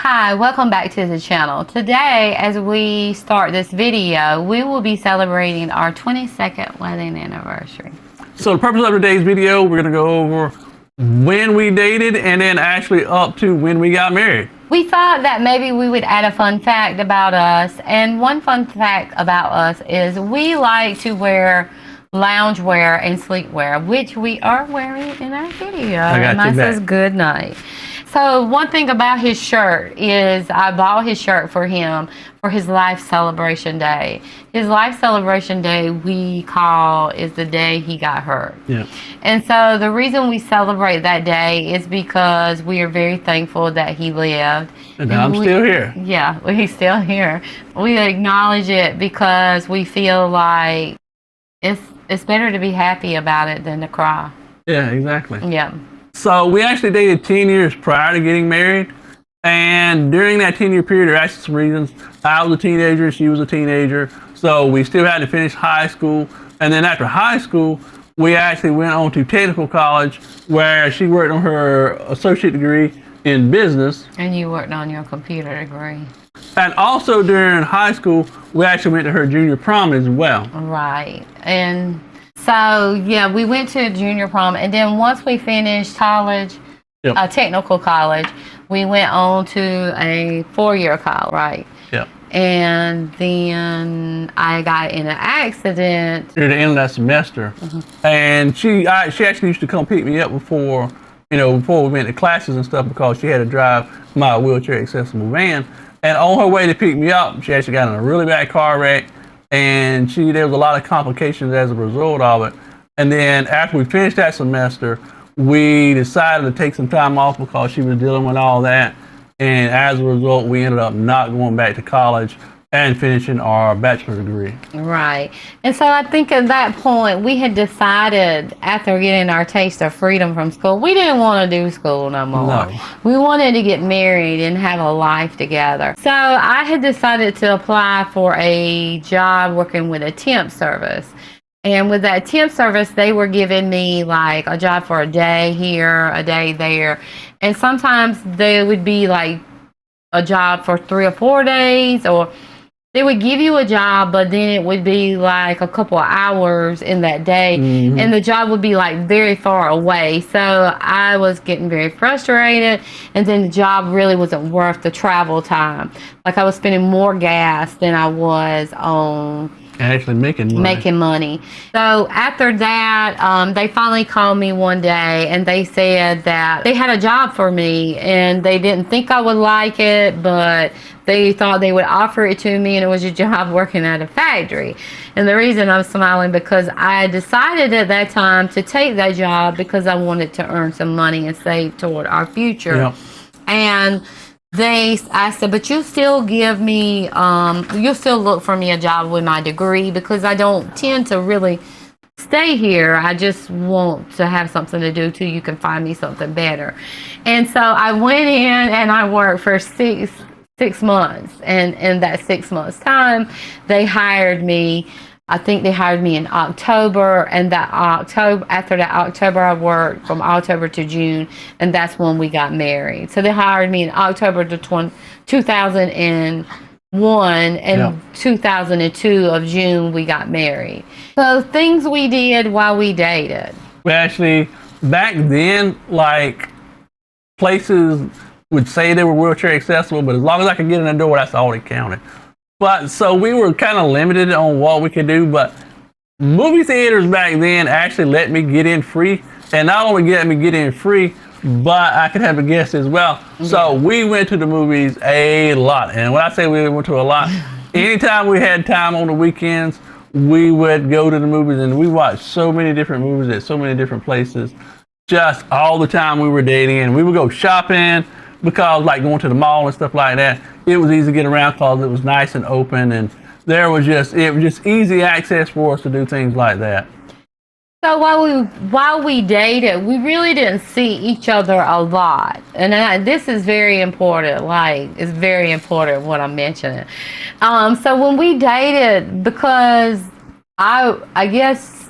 Hi, welcome back to the channel. Today, as we start this video, we will be celebrating our 22nd wedding anniversary. So the purpose of today's video, we're going to go over when we dated and then actually up to when we got married. We thought that maybe we would add a fun fact about us, and one fun fact about us is we like to wear loungewear and sleepwear, which we are wearing in our video. And mine says good night. So one thing about his shirt is I bought his shirt for him for his life celebration day. His life celebration day we call is the day he got hurt. Yeah. And so the reason we celebrate that day is because we are very thankful that he lived. And I'm still here. Yeah, he's still here. We acknowledge it because we feel like it's better to be happy about it than to cry. Yeah, exactly. Yeah. So we actually dated 10 years prior to getting married. And during that 10-year period, there are actually some reasons. I was a teenager, she was a teenager. So we still had to finish high school. And then after high school, we actually went on to technical college where she worked on her associate degree in business. And you worked on your computer degree. And also during high school, we actually went to her junior prom as well. Right. And so, yeah, we went to junior prom. And then once we finished college, technical college, we went on to a 4-year college, right? Yep. And then I got in an accident Near the end of that semester. And she actually used to come pick me up before we went to classes and stuff because she had to drive my wheelchair accessible van. And on her way to pick me up, she actually got in a really bad car wreck. And there was a lot of complications as a result of it. And then after we finished that semester, we decided to take some time off because she was dealing with all that. And as a result, we ended up not going back to college and finishing our bachelor's degree. Right. And so I think at that point, we had decided after getting our taste of freedom from school, we didn't want to do school no more. No. We wanted to get married and have a life together. So I had decided to apply for a job working with a temp service. And with that temp service, they were giving me like a job for a day here, a day there. And sometimes they would be like a job for 3 or 4 days, or they would give you a job, but then it would be like a couple of hours in that day. And the job would be like very far away. So I was getting very frustrated. And then the job really wasn't worth the travel time. Like I was spending more gas than I was on Actually making money. So after that, they finally called me one day and they said that they had a job for me and they didn't think I would like it, but they thought they would offer it to me, and it was a job working at a factory. And the reason I'm smiling because I decided at that time to take that job because I wanted to earn some money and save toward our future. Yep. And I said, but you still give me, you'll still look for me a job with my degree because I don't tend to really stay here. I just want to have something to do till you can find me something better. And so I went in and I worked for six months. And in that 6 months time, they hired me. I think they hired me in October, and after that October, I worked from October to June, and that's when we got married. So they hired me in October to 2001, and 2002 of June, we got married. So things we did while we dated. We actually, back then, like, places would say they were wheelchair accessible, but as long as I could get in the door, that's all that counted. But so we were kind of limited on what we could do, but movie theaters back then actually let me get in free. And not only let me get in free, but I could have a guest as well. So we went to the movies a lot. And when I say we went to a lot, anytime we had time on the weekends, we would go to the movies, and we watched so many different movies at so many different places. Just all the time we were dating, and we would go shopping because like going to the mall and stuff like that, it was easy to get around because it was nice and open, and it was just easy access for us to do things like that. So while we dated, we really didn't see each other a lot, and this is very important. Like, it's very important what I'm mentioning. So when we dated, because I guess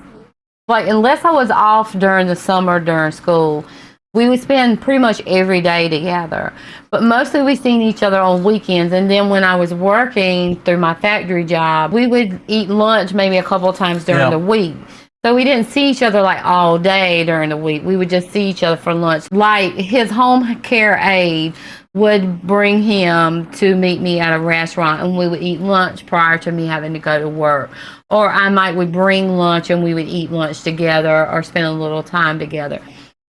like unless I was off during the summer during school, we would spend pretty much every day together. But mostly we seen each other on weekends. And then when I was working through my factory job, we would eat lunch maybe a couple of times during the week. So we didn't see each other like all day during the week. We would just see each other for lunch. Like his home care aide would bring him to meet me at a restaurant, and we would eat lunch prior to me having to go to work. Or I would bring lunch and we would eat lunch together or spend a little time together.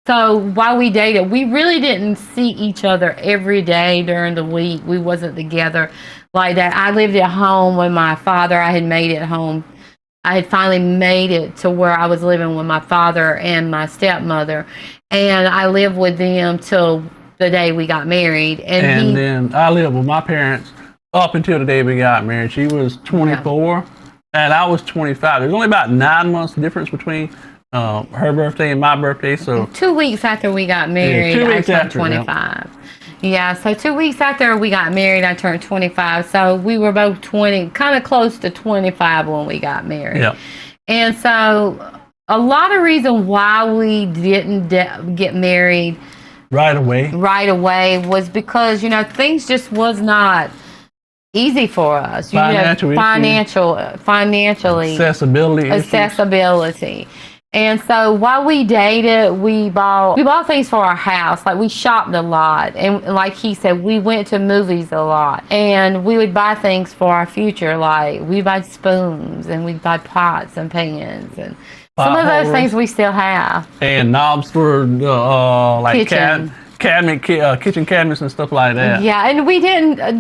So while we dated, we really didn't see each other every day during the week. We wasn't together like that. I lived at home with my father. I had made it home. I had finally made it to where I was living with my father and my stepmother. And I lived with them till the day we got married. And then I lived with my parents up until the day we got married. She was 24 and I was 25. There's only about 9 months difference between her birthday and my birthday. So 2 weeks after we got married, I turned 25. Yeah, so 2 weeks after we got married, I turned 25. So we were both 20, kind of close to 25 when we got married. Yep. And so a lot of reason why we didn't get married right away was because, you know, things just was not easy for us. Financially. Accessibility. And so while we dated, we bought things for our house. Like we shopped a lot. And like he said, we went to movies a lot. And we would buy things for our future. Like we buy spoons and we'd buy pots and pans. And some of those things we still have. And knobs for like kitchen cabinets and stuff like that. Yeah, and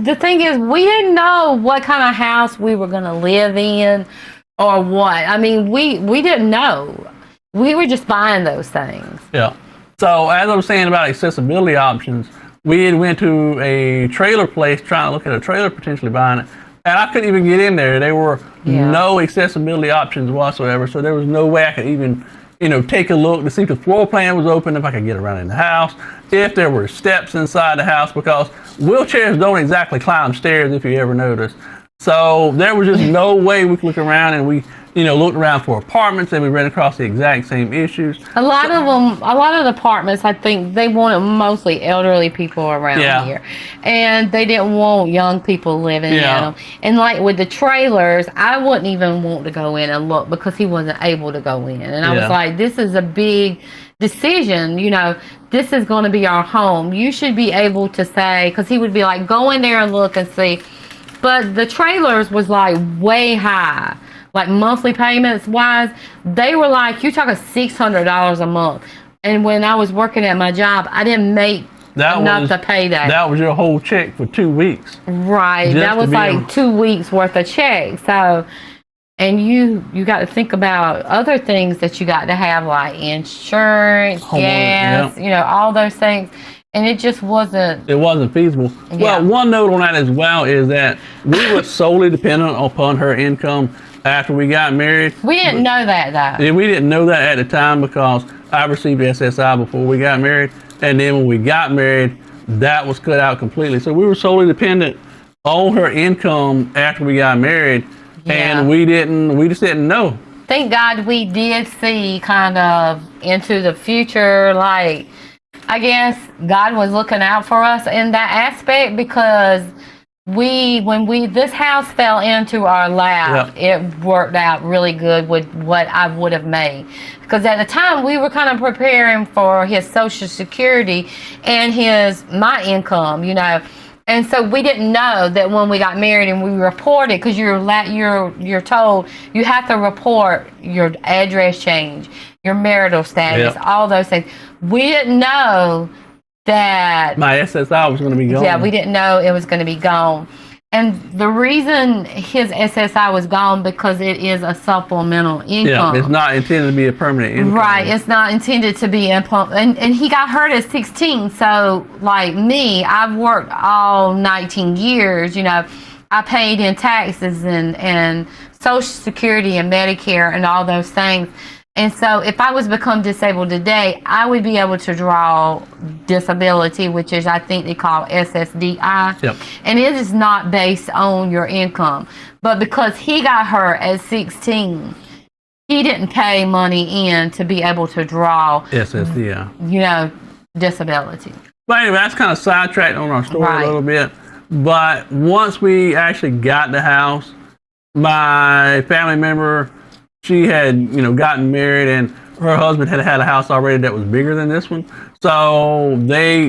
the thing is, we didn't know what kind of house we were going to live in or what. I mean, we didn't know. We were just buying those things. Yeah. So as I was saying about accessibility options, we had went to a trailer place trying to look at a trailer, potentially buying it. And I couldn't even get in there. There were no accessibility options whatsoever. So there was no way I could even, take a look to see if the floor plan was open, if I could get around in the house, if there were steps inside the house, because wheelchairs don't exactly climb stairs, if you ever noticed. So there was just no way we could look around, and we, looked around for apartments, and we ran across the exact same issues. A lot of the apartments, I think they wanted mostly elderly people around here, and they didn't want young people living in them. And like with the trailers, I wouldn't even want to go in and look because he wasn't able to go in, and I was like, this is a big decision. This is going to be our home. You should be able to say, because he would be like, go in there and look and see. But the trailers was like way high. Like monthly payments wise, they were like, you're talking $600 a month. And when I was working at my job, I didn't make enough to pay that. That was your whole check for 2 weeks. Right. That was like 2 weeks worth of check. So, and you got to think about other things that you got to have, like insurance, gas, all those things. And it just wasn't. It wasn't feasible. Yeah. Well, one note on that as well is that we were solely dependent upon her income after we got married. We didn't know that, though. Yeah, we didn't know that at the time because I received SSI before we got married. And then when we got married, that was cut out completely. So we were solely dependent on her income after we got married. Yeah. And we just didn't know. Thank God we did see kind of into the future, like, I guess God was looking out for us in that aspect, because when this house fell into our lap, it worked out really good with what I would have made. Because at the time we were kind of preparing for his Social Security and my income, And so we didn't know that when we got married and we reported, because you're told you have to report your address change, your marital status, all those things. We didn't know that my SSI was going to be gone. Yeah, we didn't know it was going to be gone. And the reason his SSI was gone, because it is a supplemental income. Yeah, it's not intended to be a permanent income. Right, it's not intended to be and he got hurt at 16. So like me, I've worked all 19 years, I paid in taxes and Social Security and Medicare and all those things. And so if I was become disabled today, I would be able to draw disability, which is, I think they call SSDI. Yep. And it is not based on your income. But because he got hurt at 16, he didn't pay money in to be able to draw SSDI. disability. But anyway, that's kind of sidetracked on our story Right. a little bit. But once we actually got the house, my family member, she had, gotten married, and her husband had a house already that was bigger than this one. So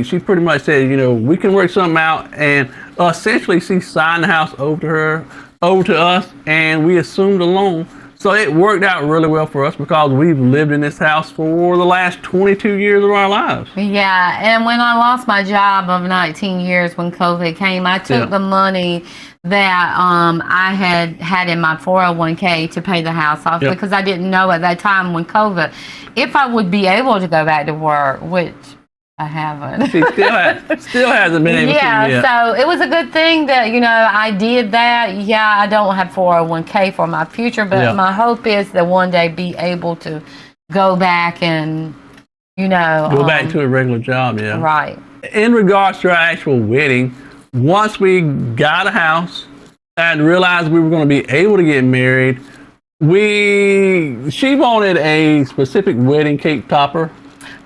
she pretty much said, we can work something out, and essentially she signed the house over to us, and we assumed the loan. So it worked out really well for us because we've lived in this house for the last 22 years of our lives. Yeah, and when I lost my job of 19 years when COVID came, I took the money that I had in my 401k to pay the house off because I didn't know at that time when COVID if I would be able to go back to work, which I haven't. She still hasn't been able to yet. So it was a good thing that, I did that. Yeah, I don't have 401k for my future, but my hope is that one day be able to go back and, go back to a regular job, Right. In regards to our actual wedding, once we got a house and realized we were going to be able to get married, she wanted a specific wedding cake topper.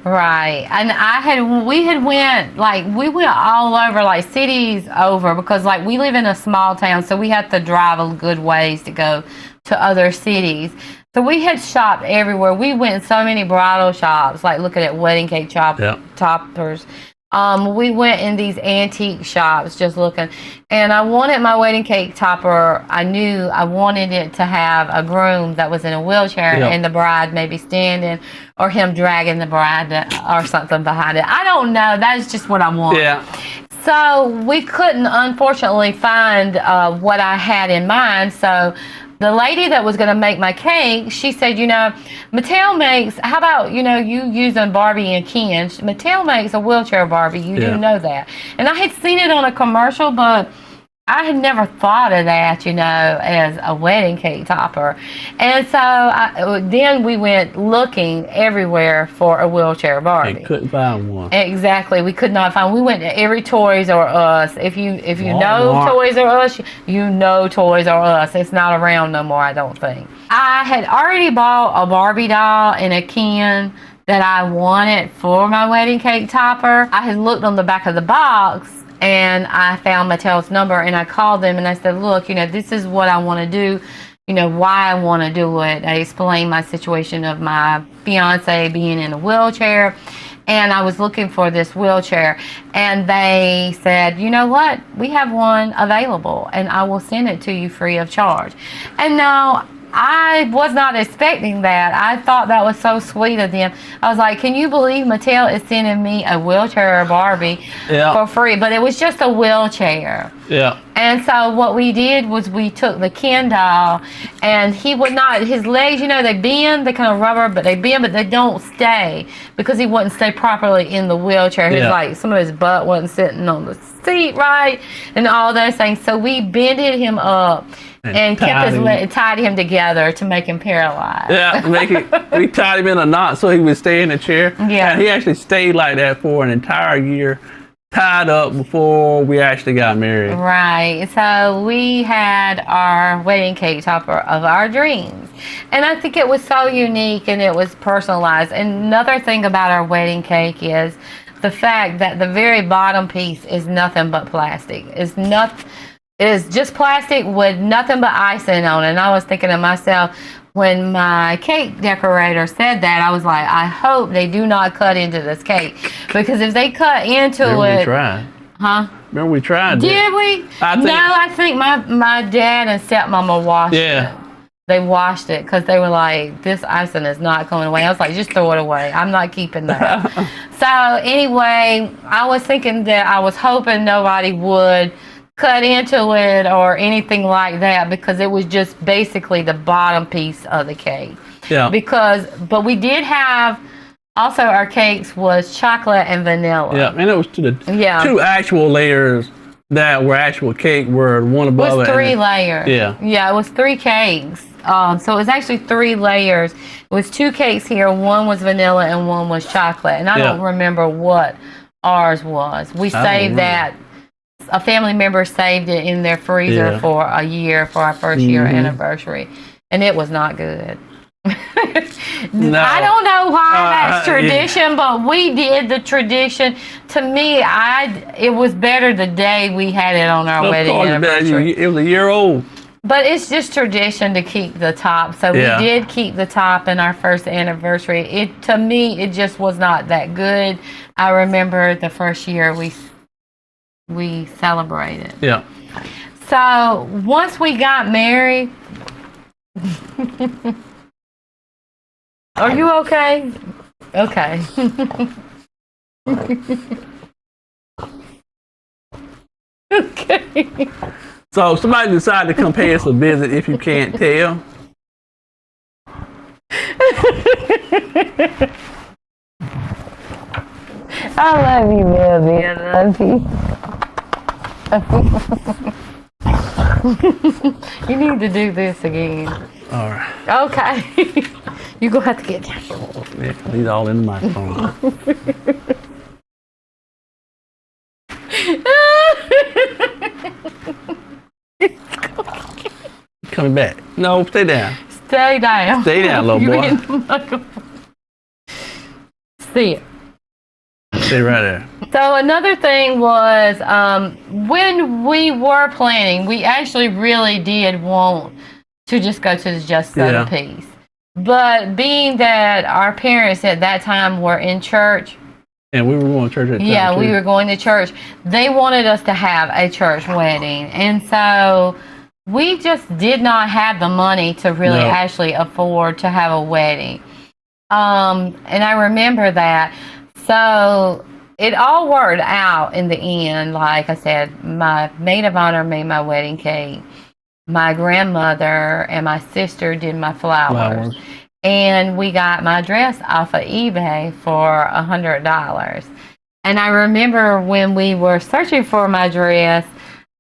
Right. And we went all over, like cities over, because like we live in a small town, so we have to drive a good ways to go to other cities. So we had shopped everywhere. We went in so many bridal shops, like looking at wedding cake toppers. We went in these antique shops just looking, and I wanted my wedding cake topper. I knew I wanted it to have a groom that was in a wheelchair and the bride maybe standing, or him dragging the bride or something behind it. I don't know. That's just what I want. Yeah. So we couldn't, unfortunately, find what I had in mind. So the lady that was going to make my cake, she said, Mattel makes, how about, you using Barbie and Ken? Mattel makes a wheelchair Barbie. You do know that. And I had seen it on a commercial, but I had never thought of that, as a wedding cake topper. And so then we went looking everywhere for a wheelchair Barbie. And couldn't find one. Exactly. We could not find. We went to every Toys R Us. If you know Toys R Us, you know Toys R Us. It's not around no more, I don't think. I had already bought a Barbie doll and a Ken that I wanted for my wedding cake topper. I had looked on the back of the box, and I found Mattel's number, and I called them and I said, look, this is what I want to do, why I want to do it. I explained my situation of my fiance being in a wheelchair, and I was looking for this wheelchair. And they said, you know what, we have one available, and I will send it to you free of charge. And now, I was not expecting that. I thought that was so sweet of them. I was like, can you believe Mattel is sending me a wheelchair Barbie for free? But it was just a wheelchair. Yeah. And so what we did was we took the Ken doll, and he would not, his legs, they bend, they kind of rubber, but they bend, but they don't stay because he wouldn't stay properly in the wheelchair. His like, some of his butt wasn't sitting on the seat right, and all those things. So we bended him up and tied him together to make him paralyzed. Yeah, we tied him in a knot so he would stay in the chair. Yeah. And he actually stayed like that for an entire year, tied up before we actually got married. Right. So we had our wedding cake topper of our dreams. And I think it was so unique and it was personalized. And another thing about our wedding cake is the fact that the very bottom piece is nothing but plastic. It is just plastic with nothing but icing on it. And I was thinking to myself, when my cake decorator said that, I was like, I hope they do not cut into this cake. Because if they cut into it... We tried. Huh? Remember we tried. Did we? I think my dad and stepmama washed it. They washed it because they were like, this icing is not going away. I was like, just throw it away. I'm not keeping that. So anyway, I was thinking that I was hoping nobody would cut into it or anything like that because it was just basically the bottom piece of the cake. Yeah. But we did have, also our cakes was chocolate and vanilla. Yeah, and it was two actual layers that were actual cake were one above it. It was 3 layers. Yeah. Yeah, it was 3 cakes. So it was actually 3 layers. It was 2 cakes here. One was vanilla and one was chocolate. And I don't remember what ours was. We saved that. A family member saved it in their freezer for a year for our first year anniversary. And it was not good. No. I don't know why that's Yeah. tradition, but we did the tradition. To me, it was better the day we had it on our wedding anniversary. It was a year old. But it's just tradition to keep the top. So we did keep the top in our first anniversary. To me, it just was not that good. I remember the first year we celebrated. Yeah. So once we got married, are you okay? Okay. Okay. So if somebody decided to come pay us a visit, if you can't tell. I love you, baby. I love you. You need to do this again. All right. Okay. You're going to have to get down. Yeah, these all in the microphone. Coming back. No, stay down. Stay down. Stay down, little boy. See it. Stay right there. So another thing was when we were planning, we actually really did want to just go to the Justice of the Peace. But being that our parents at that time were in church. And we were going to church at the time. Yeah, we were going to church. They wanted us to have a church wedding. And so we just did not have the money to really actually afford to have a wedding. And I remember that. So it all worked out in the end. Like I said, my maid of honor made my wedding cake. My grandmother and my sister did my flowers. And we got my dress off of eBay for $100. And I remember when we were searching for my dress,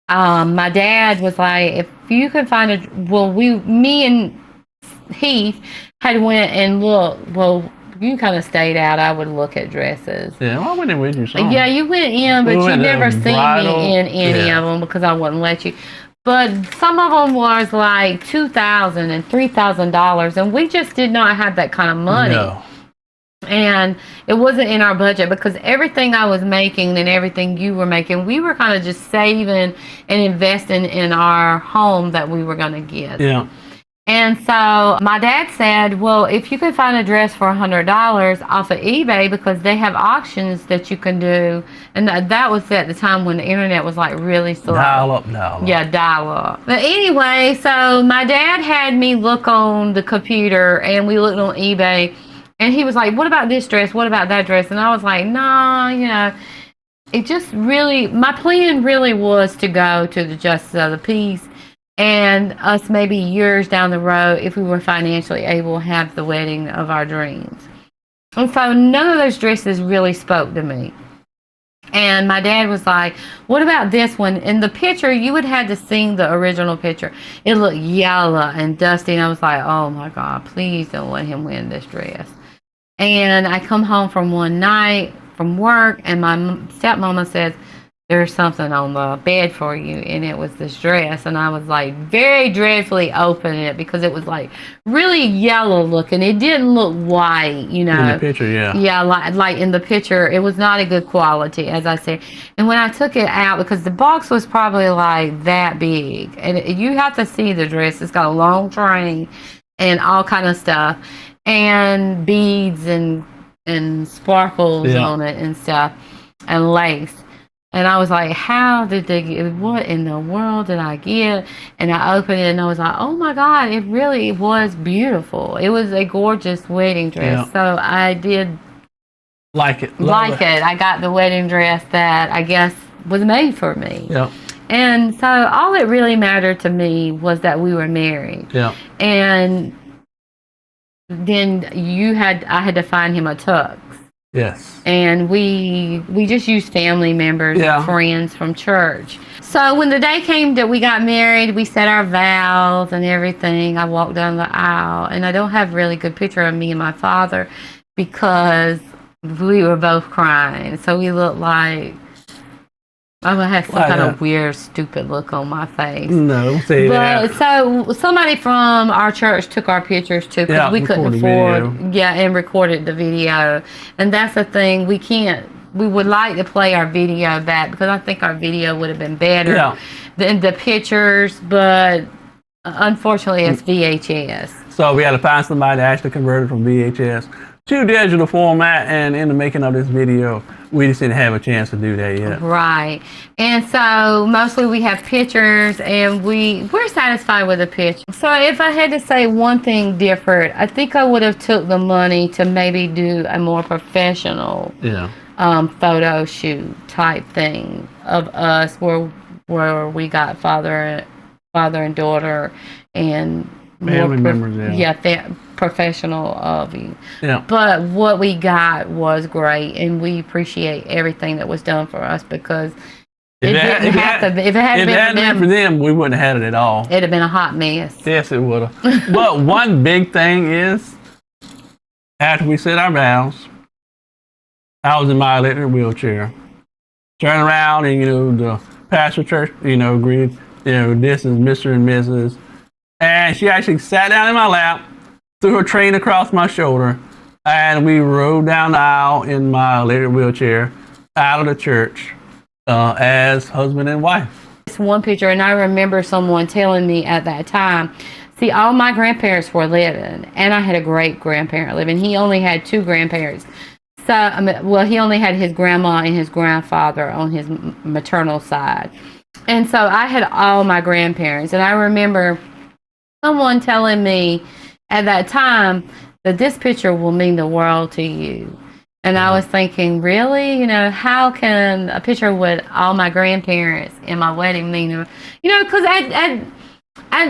my dad was like, if you could find me and Heath had went and looked. Well, you kind of stayed out. I would look at dresses. Yeah, I went in with you. Some. Yeah, you went in, but you never seen me in any of them because I wouldn't let you. But some of them was like $2,000 and $3,000, and we just did not have that kind of money. No. And it wasn't in our budget because everything I was making and everything you were making, we were kind of just saving and investing in our home that we were going to get. Yeah. And so my dad said, well, if you could find a dress for $100 off of eBay, because they have auctions that you can do. And that was at the time when the internet was like really slow. Dial up. Yeah, dial up. But anyway, so my dad had me look on the computer and we looked on eBay. And he was like, what about this dress? What about that dress? And I was like, no, it just really, my plan really was to go to the Justice of the Peace. And us maybe years down the road, if we were financially able to have the wedding of our dreams. And so none of those dresses really spoke to me. And my dad was like, what about this one? In the picture, you would have to see the original picture. It looked yellow and dusty. And I was like, oh my God, please don't let him win this dress. And I come home from one night from work and my stepmama says, there's something on the bed for you, and it was this dress. And I was like very dreadfully opening it because it was like really yellow looking. It didn't look white, In the picture, yeah. Yeah, like in the picture, it was not a good quality, as I said. And when I took it out, because the box was probably like that big, and you have to see the dress. It's got a long train and all kind of stuff, and beads and sparkles on it and stuff, and lace. And I was like, what in the world did I get? And I opened it and I was like, oh my God, it really was beautiful. It was a gorgeous wedding dress. Yeah. So I did like it. I got the wedding dress that I guess was made for me. Yeah. And so all that really mattered to me was that we were married. Yeah. And then I had to find him a tux. Yes. And we just used family members and friends from church. So when the day came that we got married, we said our vows and everything. I walked down the aisle, and I don't have a really good picture of me and my father because we were both crying. So we looked like I would have some Why kind not? of weird, stupid look on my face. No, don't say But that. so somebody from our church took our pictures too because Yeah, we couldn't record the afford, video. yeah, and recorded the video. And that's the thing, we can't. We would like to play our video back because I think our video would have been better Yeah. than the pictures, but unfortunately, it's VHS. So we had to find somebody to actually convert it from VHS to digital format, and in the making of this video, we just didn't have a chance to do that yet. Right. And so mostly we have pictures and we're satisfied with the picture. So if I had to say one thing different, I think I would have took the money to maybe do a more professional Yeah. photo shoot type thing of us where we got father and daughter and Family members, professional of you. Yeah. But what we got was great, and we appreciate everything that was done for us because if it hadn't been for them, we wouldn't have had it at all. it'd have been a hot mess. Yes, it would have. But one big thing is, after we said our vows, I was in my electric wheelchair. Turn around and, the pastor church, agreed, this is Mr. and Mrs. And she actually sat down in my lap, threw her train across my shoulder, and we rode down the aisle in my electric wheelchair out of the church as husband and wife. It's one picture, and I remember someone telling me at that time, see, all my grandparents were living, and I had a great grandparent living. He only had two grandparents. So, he only had his grandma and his grandfather on his maternal side. And so I had all my grandparents, and I remember someone telling me at that time that this picture will mean the world to you. And I was thinking, really? How can a picture with all my grandparents in my wedding mean, because at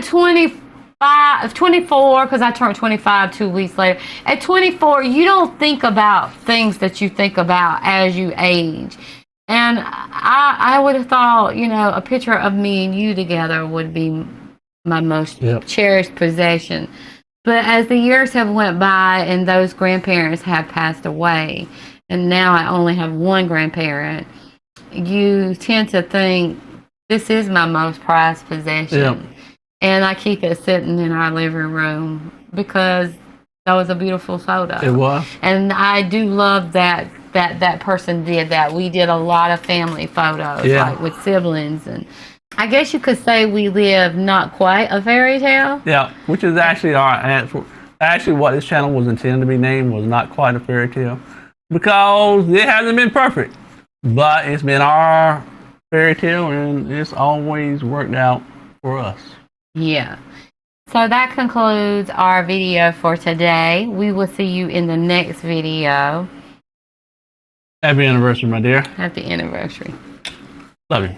24, because I turned 25 2 weeks later. At 24, you don't think about things that you think about as you age. And I would have thought, a picture of me and you together would be my most cherished possession. But as the years have went by and those grandparents have passed away, and now I only have one grandparent, you tend to think, this is my most prized possession. Yeah. And I keep it sitting in our living room because that was a beautiful photo. It was. And I do love that person did that. We did a lot of family photos, like with siblings, and I guess you could say we live not quite a fairy tale. Yeah, which is actually our answer. Actually, what this channel was intended to be named was not quite a fairy tale because it hasn't been perfect, but it's been our fairy tale, and it's always worked out for us. Yeah. So that concludes our video for today. We will see you in the next video. Happy anniversary, my dear. Happy anniversary. Love you.